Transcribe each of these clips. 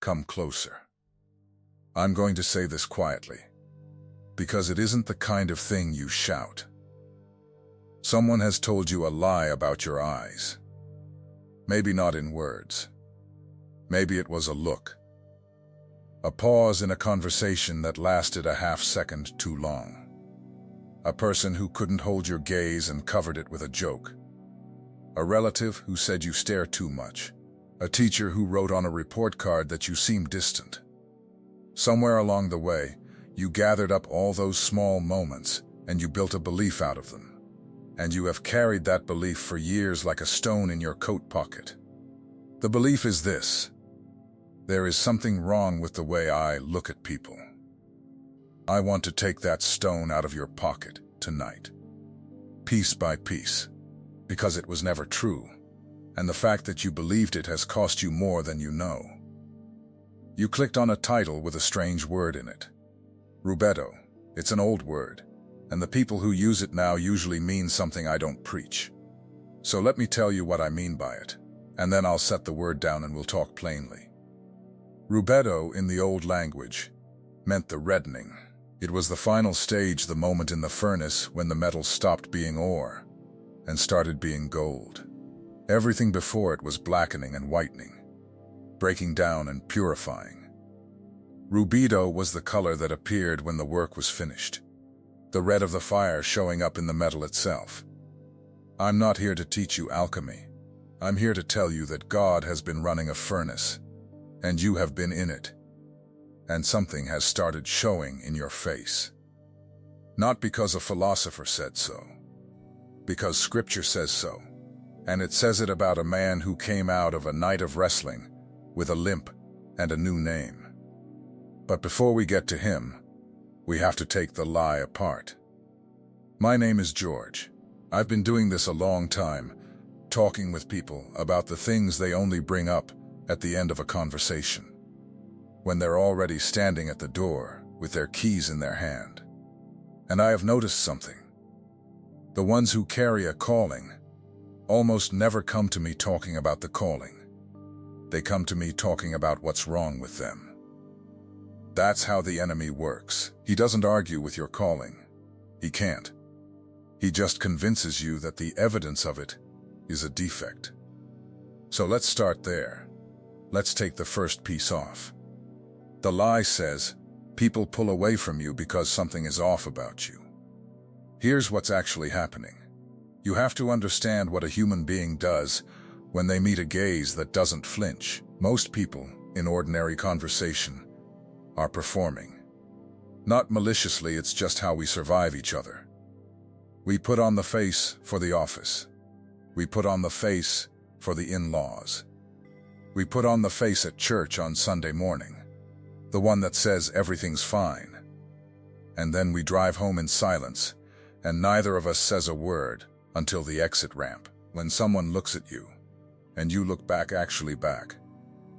Come closer. I'm going to say this quietly, because it isn't the kind of thing you shout. Someone has told you a lie about your eyes. Maybe not in words. Maybe it was a look. A pause in a conversation that lasted a half-second too long. A person who couldn't hold your gaze and covered it with a joke. A relative who said you stare too much. A teacher who wrote on a report card that you seemed distant. Somewhere along the way, you gathered up all those small moments and you built a belief out of them. And you have carried that belief for years like a stone in your coat pocket. The belief is this: there is something wrong with the way I look at people. I want to take that stone out of your pocket tonight, piece by piece, because it was never true, and the fact that you believed it has cost you more than you know. You clicked on a title with a strange word in it. Rubedo. It's an old word, and the people who use it now usually mean something I don't preach. So let me tell you what I mean by it, and then I'll set the word down and we'll talk plainly. Rubedo, in the old language, meant the reddening. It was the final stage, the moment in the furnace when the metal stopped being ore and started being gold. Everything before it was blackening and whitening, breaking down and purifying. Rubedo was the color that appeared when the work was finished, the red of the fire showing up in the metal itself. I'm not here to teach you alchemy. I'm here to tell you that God has been running a furnace, and you have been in it, and something has started showing in your face. Not because a philosopher said so, because Scripture says so, and it says it about a man who came out of a night of wrestling with a limp and a new name. But before we get to him, we have to take the lie apart. My name is George. I've been doing this a long time, talking with people about the things they only bring up at the end of a conversation, when they're already standing at the door with their keys in their hand. And I have noticed something. The ones who carry a calling almost never come to me talking about the calling. They come to me talking about what's wrong with them. That's how the enemy works. He doesn't argue with your calling. He can't. He just convinces you that the evidence of it is a defect. So let's start there. Let's take the first piece off. The lie says people pull away from you because something is off about you. Here's what's actually happening. You have to understand what a human being does when they meet a gaze that doesn't flinch. Most people, in ordinary conversation, are performing. Not maliciously, it's just how we survive each other. We put on the face for the office. We put on the face for the in-laws. We put on the face at church on Sunday morning, the one that says everything's fine. And then we drive home in silence, and neither of us says a word until the exit ramp, when someone looks at you, and you look back, actually back.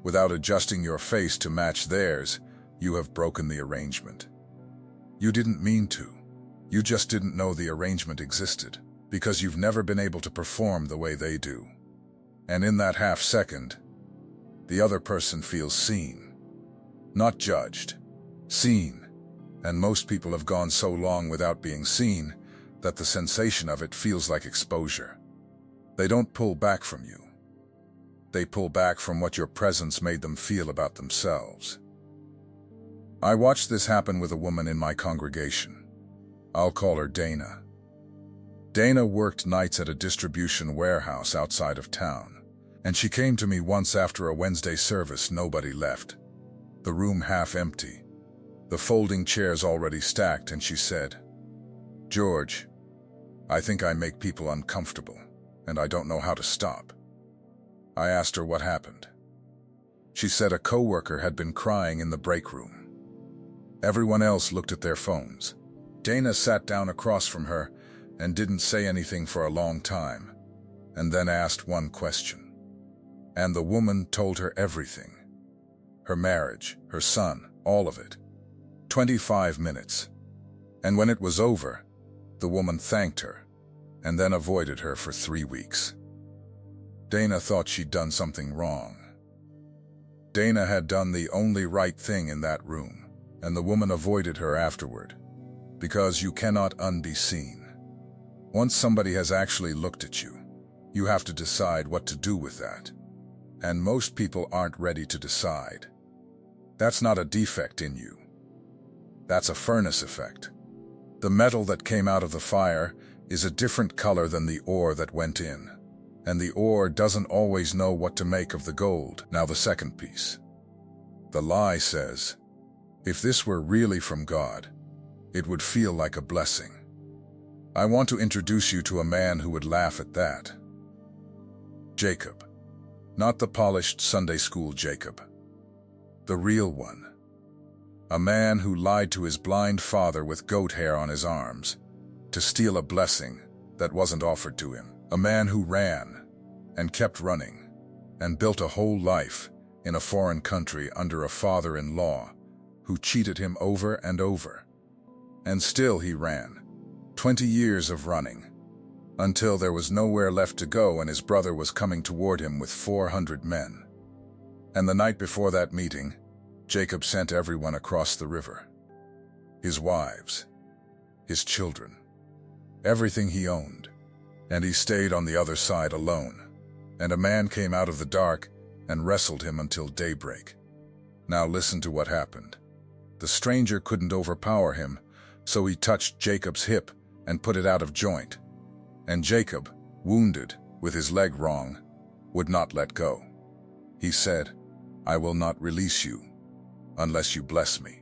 Without adjusting your face to match theirs, you have broken the arrangement. You didn't mean to. You just didn't know the arrangement existed, because you've never been able to perform the way they do. And in that half second, the other person feels seen. Not judged. Seen. And most people have gone so long without being seen that the sensation of it feels like exposure. They don't pull back from you. They pull back from what your presence made them feel about themselves. I watched this happen with a woman in my congregation. I'll call her Dana. Dana worked nights at a distribution warehouse outside of town, and she came to me once after a Wednesday service. Nobody left. The room half empty. The folding chairs already stacked, and she said, "George, I think I make people uncomfortable, and I don't know how to stop." I asked her what happened. She said a coworker had been crying in the break room. Everyone else looked at their phones. Dana sat down across from her and didn't say anything for a long time, and then asked one question. And the woman told her everything. Her marriage, her son, all of it. 25 minutes. And when it was over, the woman thanked her, and then avoided her for 3 weeks. Dana thought she'd done something wrong. Dana had done the only right thing in that room, and the woman avoided her afterward, because you cannot unbe seen. Once somebody has actually looked at you, you have to decide what to do with that. And most people aren't ready to decide. That's not a defect in you. That's a furnace effect. The metal that came out of the fire is a different color than the ore that went in, and the ore doesn't always know what to make of the gold. Now the second piece. The lie says, if this were really from God, it would feel like a blessing. I want to introduce you to a man who would laugh at that. Jacob. Not the polished Sunday school Jacob. The real one. A man who lied to his blind father with goat hair on his arms to steal a blessing that wasn't offered to him. A man who ran and kept running and built a whole life in a foreign country under a father-in-law who cheated him over and over. And still he ran. 20 years of running, until there was nowhere left to go and his brother was coming toward him with 400 men. And the night before that meeting, Jacob sent everyone across the river. His wives, his children, everything he owned. And he stayed on the other side alone. And a man came out of the dark and wrestled him until daybreak. Now listen to what happened. The stranger couldn't overpower him, so he touched Jacob's hip and put it out of joint. And Jacob, wounded, with his leg wrong, would not let go. He said, I will not release you unless you bless me.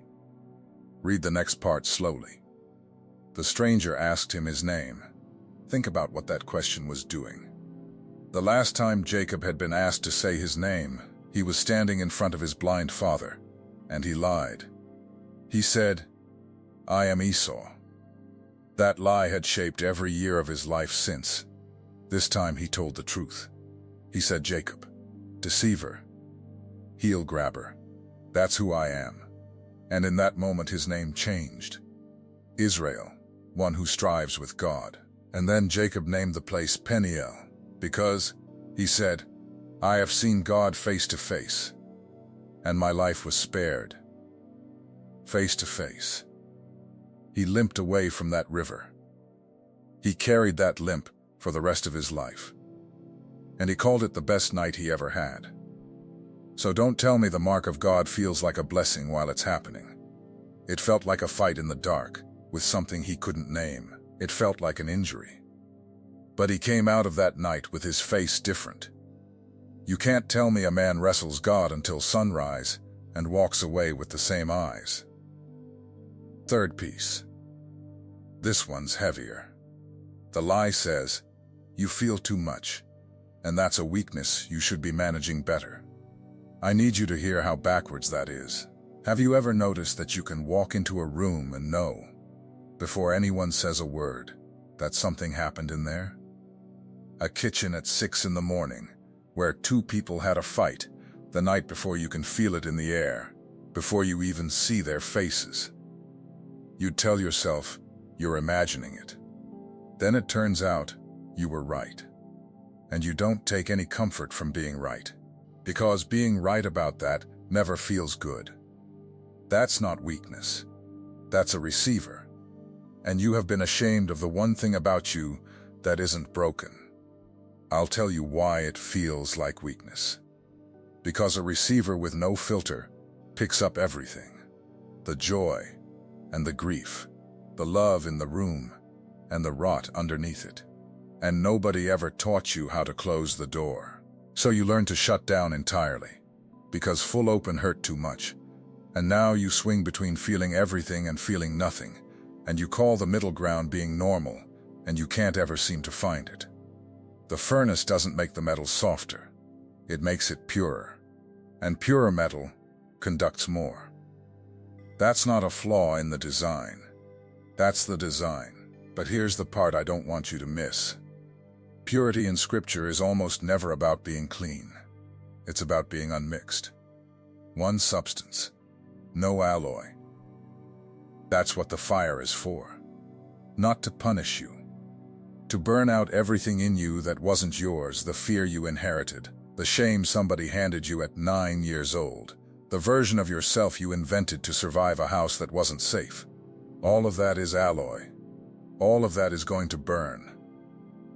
Read the next part slowly. The stranger asked him his name. Think about what that question was doing. The last time Jacob had been asked to say his name, he was standing in front of his blind father, and he lied. He said, I am Esau. That lie had shaped every year of his life since. This time he told the truth. He said, Jacob, deceiver, heel grabber, that's who I am. And in that moment his name changed. Israel, one who strives with God. And then Jacob named the place Peniel, because, he said, I have seen God face to face, and my life was spared. Face to face. He limped away from that river. He carried that limp for the rest of his life. And he called it the best night he ever had. So don't tell me the mark of God feels like a blessing while it's happening. It felt like a fight in the dark, with something he couldn't name. It felt like an injury. But he came out of that night with his face different. You can't tell me a man wrestles God until sunrise and walks away with the same eyes. Third piece. This one's heavier. The lie says, you feel too much, and that's a weakness you should be managing better. I need you to hear how backwards that is. Have you ever noticed that you can walk into a room and know, before anyone says a word, that something happened in there? A kitchen at 6 in the morning, where 2 people had a fight, the night before you can feel it in the air, before you even see their faces. You'd tell yourself you're imagining it. Then it turns out you were right. And you don't take any comfort from being right, because being right about that never feels good. That's not weakness. That's a receiver. And you have been ashamed of the one thing about you that isn't broken. I'll tell you why it feels like weakness. Because a receiver with no filter picks up everything. The joy and the grief, the love in the room and the rot underneath it. And nobody ever taught you how to close the door. So you learn to shut down entirely, because full open hurt too much. And now you swing between feeling everything and feeling nothing, and you call the middle ground being normal, and you can't ever seem to find it. The furnace doesn't make the metal softer. It makes it purer. And purer metal conducts more. That's not a flaw in the design. That's the design. But here's the part I don't want you to miss. Purity in Scripture is almost never about being clean. It's about being unmixed. One substance. No alloy. That's what the fire is for. Not to punish you. To burn out everything in you that wasn't yours, the fear you inherited, The shame somebody handed you at 9 years old. The version of yourself you invented to survive a house that wasn't safe. All of that is alloy. All of that is going to burn.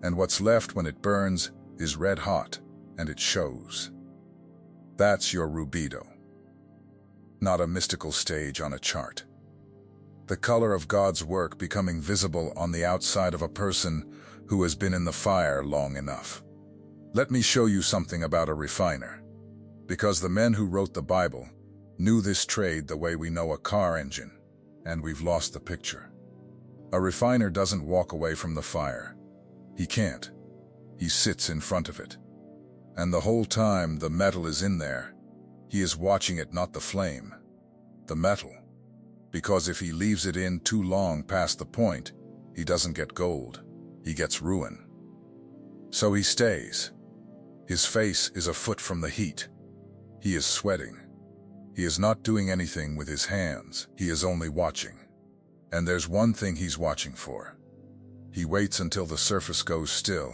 And what's left when it burns is red hot, and it shows. That's your Rubedo. Not a mystical stage on a chart. The color of God's work becoming visible on the outside of a person who has been in the fire long enough. Let me show you something about a refiner. Because the men who wrote the Bible knew this trade the way we know a car engine, and we've lost the picture. A refiner doesn't walk away from the fire. He can't. He sits in front of it. And the whole time the metal is in there, he is watching it, not the flame, the metal. Because if he leaves it in too long past the point, he doesn't get gold, he gets ruin. So he stays. His face is a foot from the heat. He is sweating. He is not doing anything with his hands, he is only watching. And there's one thing he's watching for. He waits until the surface goes still,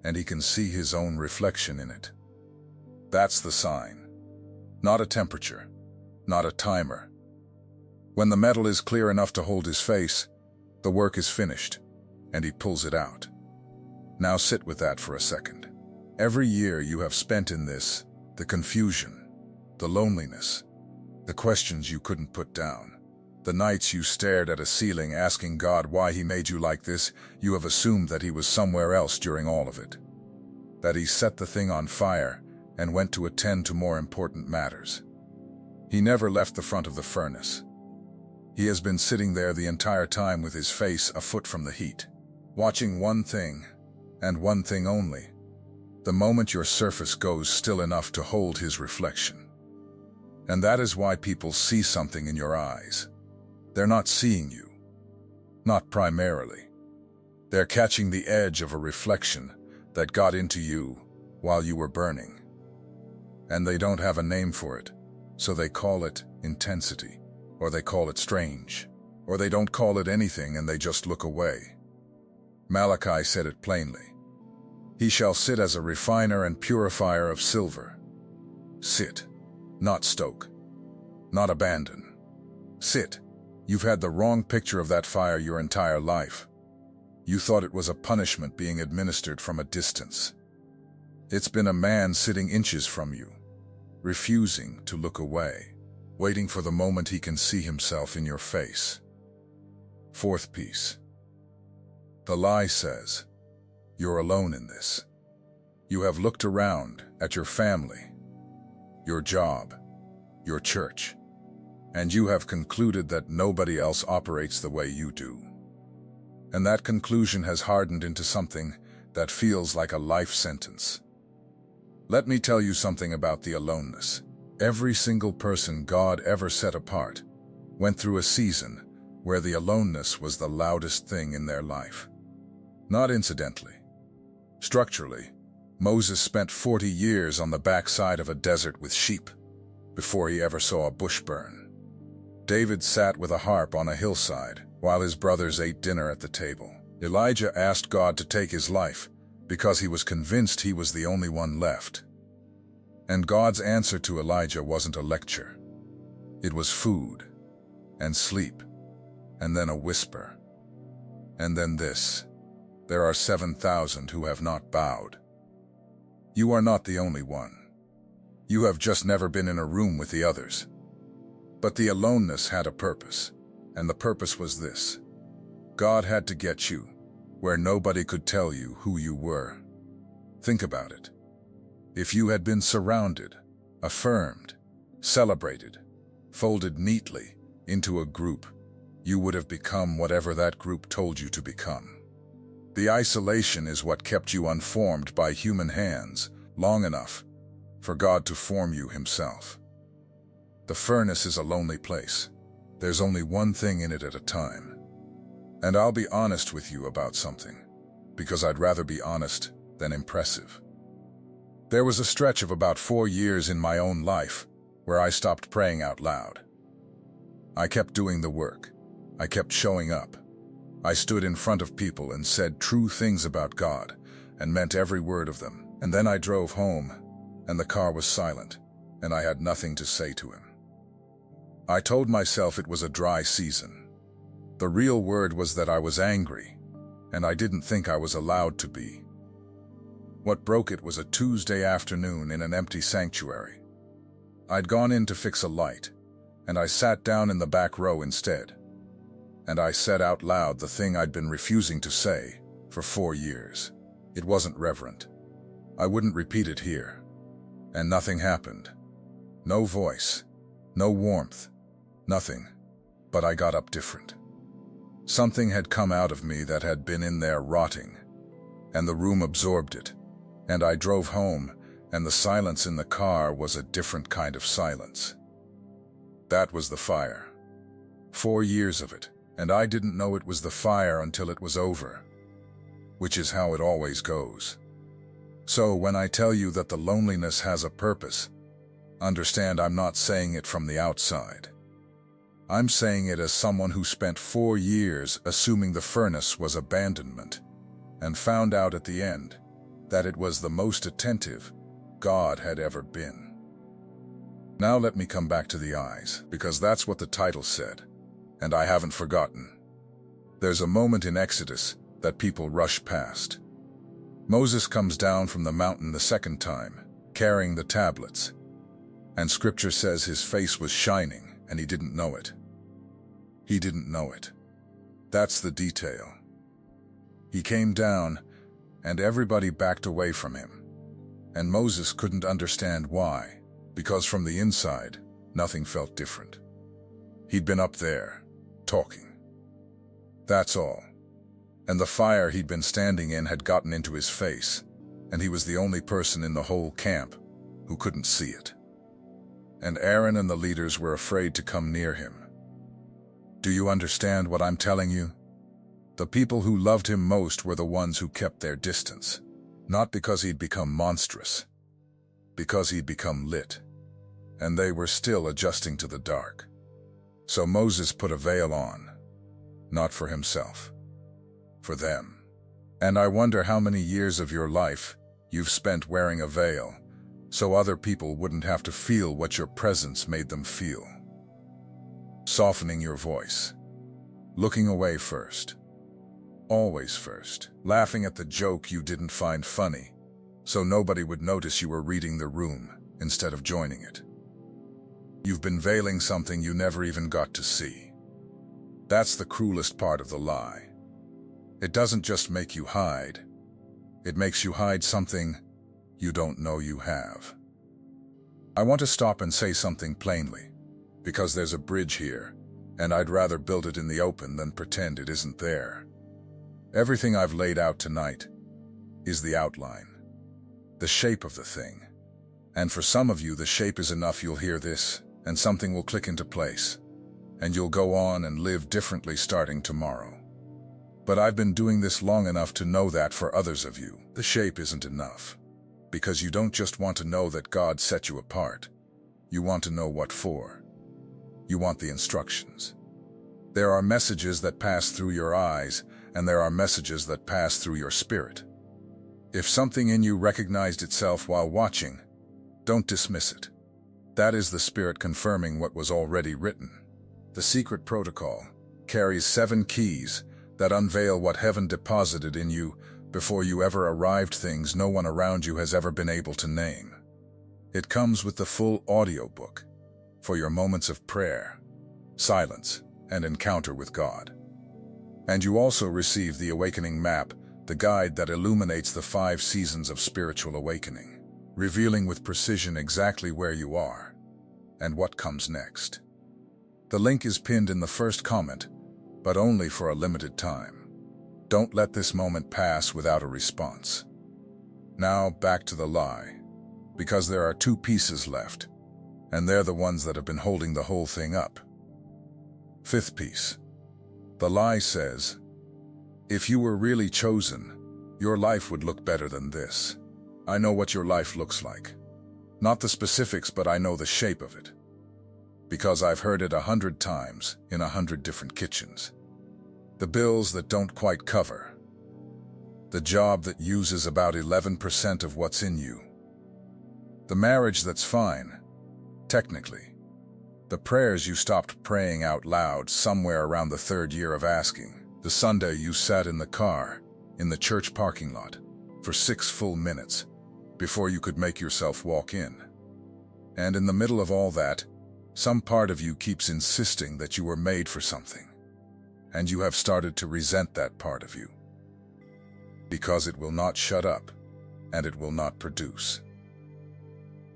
and he can see his own reflection in it. That's the sign. Not a temperature, not a timer. When the metal is clear enough to hold his face, the work is finished, and he pulls it out. Now sit with that for a second. Every year you have spent in this, the confusion, the loneliness, the questions you couldn't put down, the nights you stared at a ceiling asking God why he made you like this, you have assumed that he was somewhere else during all of it. That he set the thing on fire and went to attend to more important matters. He never left the front of the furnace. He has been sitting there the entire time with his face a foot from the heat, watching one thing, and one thing only, the moment your surface goes still enough to hold his reflection. And that is why people see something in your eyes. They're not seeing you. Not primarily. They're catching the edge of a reflection that got into you while you were burning. And they don't have a name for it, so they call it intensity, or they call it strange, or they don't call it anything and they just look away. Malachi said it plainly. He shall sit as a refiner and purifier of silver. Sit, not stoke, not abandon. Sit. You've had the wrong picture of that fire your entire life. You thought it was a punishment being administered from a distance. It's been a man sitting inches from you, refusing to look away, waiting for the moment he can see himself in your face. Fourth piece. The lie says, you're alone in this. You have looked around at your family, your job, your church, and you have concluded that nobody else operates the way you do. And that conclusion has hardened into something that feels like a life sentence. Let me tell you something about the aloneness. Every single person God ever set apart went through a season where the aloneness was the loudest thing in their life. Not incidentally. Structurally, Moses spent 40 years on the backside of a desert with sheep before he ever saw a bush burn. David sat with a harp on a hillside while his brothers ate dinner at the table. Elijah asked God to take his life because he was convinced he was the only one left. And God's answer to Elijah wasn't a lecture. It was food and sleep, and then a whisper. And then this, there are 7,000 who have not bowed. You are not the only one. You have just never been in a room with the others. But the aloneness had a purpose, and the purpose was this. God had to get you where nobody could tell you who you were. Think about it. If you had been surrounded, affirmed, celebrated, folded neatly into a group, you would have become whatever that group told you to become. The isolation is what kept you unformed by human hands long enough for God to form you himself. The furnace is a lonely place. There's only one thing in it at a time. And I'll be honest with you about something, because I'd rather be honest than impressive. There was a stretch of about 4 years in my own life where I stopped praying out loud. I kept doing the work. I kept showing up. I stood in front of people and said true things about God and meant every word of them. And then I drove home and the car was silent, and I had nothing to say to him. I told myself it was a dry season. The real word was that I was angry, and I didn't think I was allowed to be. What broke it was a Tuesday afternoon in an empty sanctuary. I'd gone in to fix a light, and I sat down in the back row instead. And I said out loud the thing I'd been refusing to say for 4 years. It wasn't reverent. I wouldn't repeat it here. And nothing happened. No voice, no warmth, nothing. But I got up different. Something had come out of me that had been in there rotting, and the room absorbed it. And I drove home, and the silence in the car was a different kind of silence. That was the fire. 4 years of it, and I didn't know it was the fire until it was over. Which is how it always goes. So when I tell you that the loneliness has a purpose, understand I'm not saying it from the outside. I'm saying it as someone who spent 4 years assuming the furnace was abandonment, and found out at the end that it was the most attentive God had ever been. Now let me come back to the eyes, because that's what the title said, and I haven't forgotten. There's a moment in Exodus that people rush past. Moses comes down from the mountain the second time, carrying the tablets, and Scripture says his face was shining, and he didn't know it. He didn't know it. That's the detail. He came down, and everybody backed away from him. And Moses couldn't understand why, because from the inside, nothing felt different. He'd been up there, talking. That's all. And the fire he'd been standing in had gotten into his face, and he was the only person in the whole camp who couldn't see it. And Aaron and the leaders were afraid to come near him. Do you understand what I'm telling you? The people who loved him most were the ones who kept their distance, not because he'd become monstrous, because he'd become lit, and they were still adjusting to the dark. So Moses put a veil on, not for himself, for them. And I wonder how many years of your life you've spent wearing a veil, so other people wouldn't have to feel what your presence made them feel. Softening your voice, looking away first. Always first, laughing at the joke you didn't find funny, so nobody would notice you were reading the room instead of joining it. You've been veiling something you never even got to see. That's the cruelest part of the lie. It doesn't just make you hide. It makes you hide something you don't know you have. I want to stop and say something plainly, because there's a bridge here, and I'd rather build it in the open than pretend it isn't there. Everything I've laid out tonight is the outline, the shape of the thing. And for some of you, the shape is enough. You'll hear this, and something will click into place, and you'll go on and live differently starting tomorrow. But I've been doing this long enough to know that for others of you, the shape isn't enough, because you don't just want to know that God set you apart. You want to know what for. You want the instructions. There are messages that pass through your eyes, and there are messages that pass through your spirit. If something in you recognized itself while watching, don't dismiss it. That is the Spirit confirming what was already written. The secret protocol carries 7 keys that unveil what heaven deposited in you before you ever arrived, things no one around you has ever been able to name. It comes with the full audiobook for your moments of prayer, silence, and encounter with God. And you also receive the Awakening Map, the guide that illuminates the 5 seasons of spiritual awakening, revealing with precision exactly where you are and what comes next. The link is pinned in the first comment, but only for a limited time. Don't let this moment pass without a response. Now back to the lie, because there are 2 pieces left, and they're the ones that have been holding the whole thing up. 5th piece. The lie says, if you were really chosen, your life would look better than this. I know what your life looks like. Not the specifics, but I know the shape of it. Because I've heard it 100 times in 100 different kitchens. The bills that don't quite cover. The job that uses about 11% of what's in you. The marriage that's fine, technically. The prayers you stopped praying out loud somewhere around the 3rd year of asking. The Sunday you sat in the car, in the church parking lot, for 6 full minutes before you could make yourself walk in. And in the middle of all that, some part of you keeps insisting that you were made for something. And you have started to resent that part of you. Because it will not shut up, and it will not produce.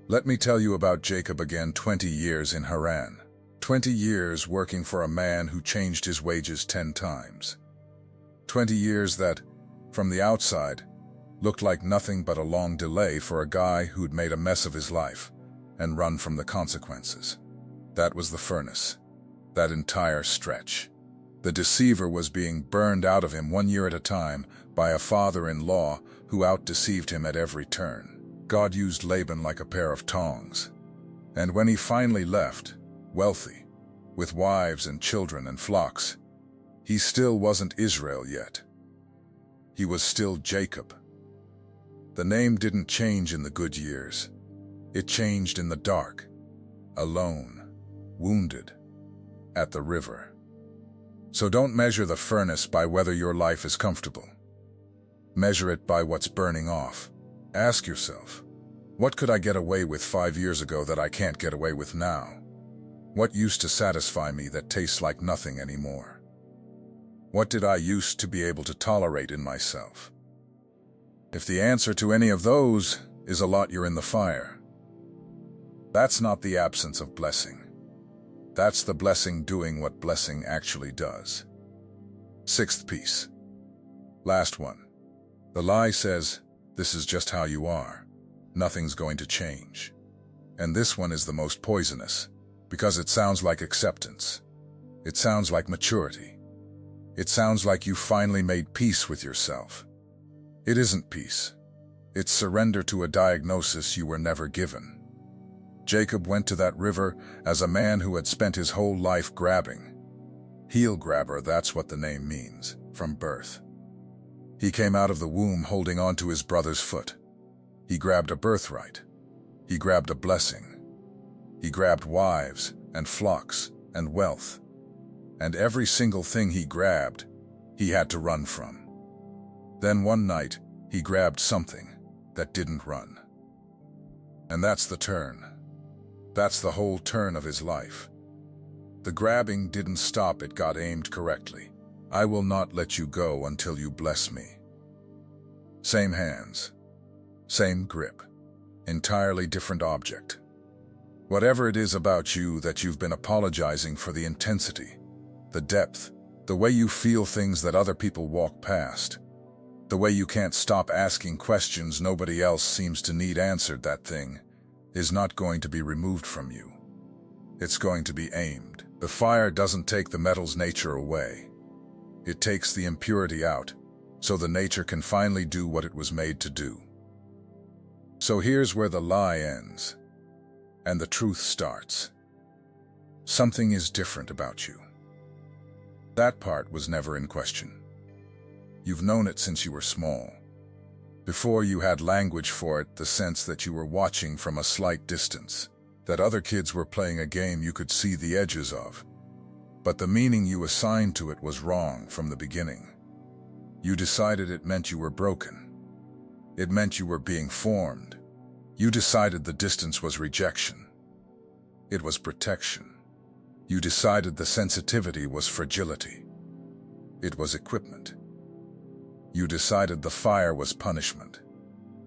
Let me tell you about Jacob again. 20 years in Haran. 20 years working for a man who changed his wages 10 times. 20 years that, from the outside, looked like nothing but a long delay for a guy who'd made a mess of his life and run from the consequences. That was the furnace. That entire stretch. The deceiver was being burned out of him 1 year at a time by a father-in-law who out-deceived him at every turn. God used Laban like a pair of tongs. And when he finally left, wealthy, with wives and children and flocks, he still wasn't Israel yet. He was still Jacob. The name didn't change in the good years. It changed in the dark, alone, wounded, at the river. So don't measure the furnace by whether your life is comfortable. Measure it by what's burning off. Ask yourself, what could I get away with 5 years ago that I can't get away with now? What used to satisfy me that tastes like nothing anymore? What did I used to be able to tolerate in myself? If the answer to any of those is a lot, you're in the fire. That's not the absence of blessing. That's the blessing doing what blessing actually does. 6th piece. Last one. The lie says, this is just how you are. Nothing's going to change. And this one is the most poisonous, because it sounds like acceptance. It sounds like maturity. It sounds like you finally made peace with yourself. It isn't peace. It's surrender to a diagnosis you were never given. Jacob went to that river as a man who had spent his whole life grabbing. Heel grabber, that's what the name means, from birth. He came out of the womb holding on to his brother's foot. He grabbed a birthright. He grabbed a blessing. He grabbed wives and flocks and wealth. And every single thing he grabbed, he had to run from. Then one night, he grabbed something that didn't run. And that's the turn. That's the whole turn of his life. The grabbing didn't stop, it got aimed correctly. I will not let you go until you bless me. Same hands, same grip, entirely different object. Whatever it is about you that you've been apologizing for, the intensity, the depth, the way you feel things that other people walk past, the way you can't stop asking questions nobody else seems to need answered, that thing is not going to be removed from you. It's going to be aimed. The fire doesn't take the metal's nature away. It takes the impurity out, so the nature can finally do what it was made to do. So here's where the lie ends, and the truth starts. Something is different about you. That part was never in question. You've known it since you were small. Before you had language for it, the sense that you were watching from a slight distance, that other kids were playing a game you could see the edges of. But the meaning you assigned to it was wrong from the beginning. You decided it meant you were broken. It meant you were being formed. You decided the distance was rejection. It was protection. You decided the sensitivity was fragility. It was equipment. You decided the fire was punishment.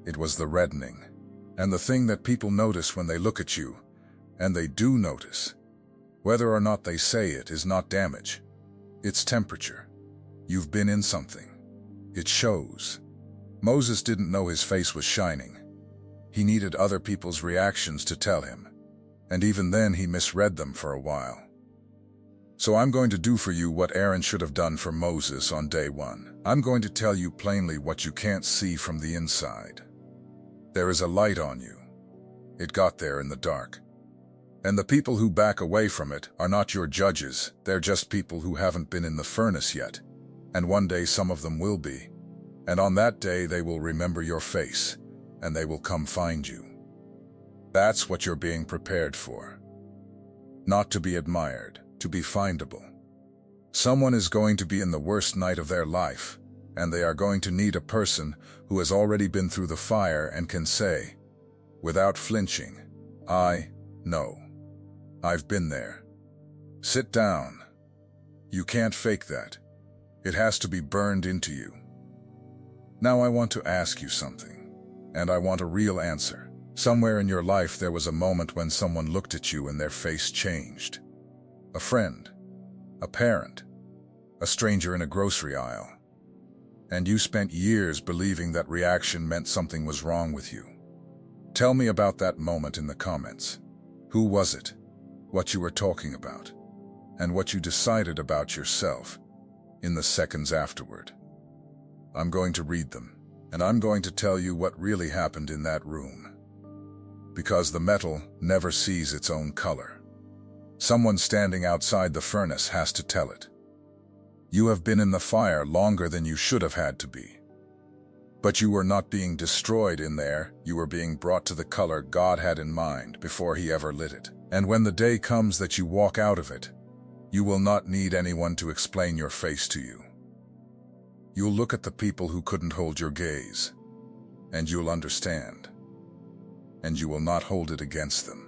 It was the reddening. And the thing that people notice when they look at you, and they do notice, whether or not they say it, is not damage. It's temperature. You've been in something. It shows. Moses didn't know his face was shining. He needed other people's reactions to tell him. And even then he misread them for a while. So I'm going to do for you what Aaron should have done for Moses on day one. I'm going to tell you plainly what you can't see from the inside. There is a light on you. It got there in the dark. And the people who back away from it are not your judges. They're just people who haven't been in the furnace yet. And one day some of them will be. And on that day they will remember your face, and they will come find you. That's what you're being prepared for. Not to be admired, to be findable. Someone is going to be in the worst night of their life, and they are going to need a person who has already been through the fire and can say, without flinching, I know. I've been there. Sit down. You can't fake that. It has to be burned into you. Now I want to ask you something, and I want a real answer. Somewhere in your life there was a moment when someone looked at you and their face changed. A friend, a parent, a stranger in a grocery aisle. And you spent years believing that reaction meant something was wrong with you. Tell me about that moment in the comments. Who was it? What you were talking about? And what you decided about yourself in the seconds afterward. I'm going to read them, and I'm going to tell you what really happened in that room. Because the metal never sees its own color. Someone standing outside the furnace has to tell it. You have been in the fire longer than you should have had to be. But you were not being destroyed in there, you were being brought to the color God had in mind before He ever lit it. And when the day comes that you walk out of it, you will not need anyone to explain your face to you. You'll look at the people who couldn't hold your gaze, and you'll understand. And you will not hold it against them.